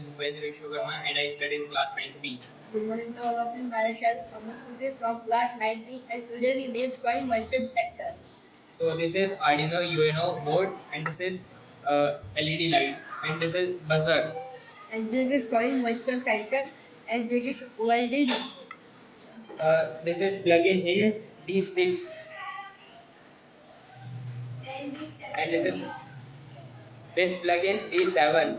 is Bhupendra Sharma and I study in class 9th B. Good morning to all of you. Myself, Amit Kudir from class 90 and today we need Soil Moisture Detector. So this is Arduino UNO board and this is LED light and this is buzzer. And this is Soil Moisture Sensor and this is OLED. This is plug-in in D6 and this plug-in D7.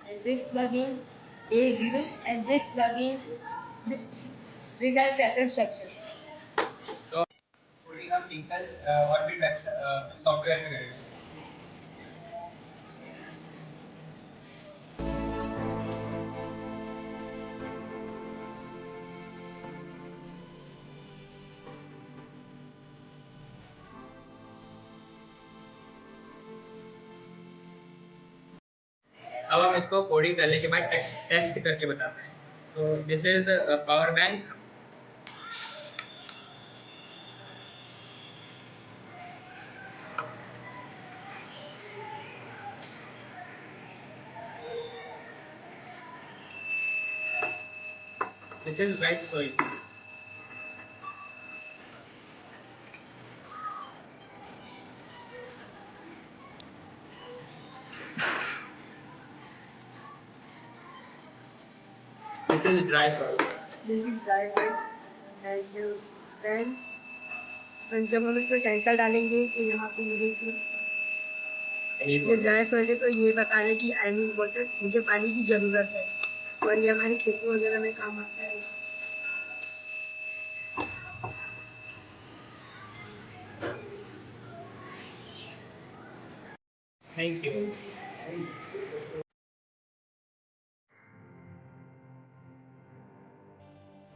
And this plugin is zero and this plugin this, these are separate sections. So putting some thinkal और भी software में करेगा. अब हम इसको coding करने के बाद टेस्ट करके बताते हैं. तो this is power bank. This is wet soil. This is dry soil. This is dry soil and then जब हम इसमें सेंसर डालेंगे तो यहाँ पे ये ड्राई सोइल है तो ये बताने की आई मीन वाटर मुझे पानी की ज़रूरत है और ये हमारी खेती वगैरह में काम आता है. Thank you.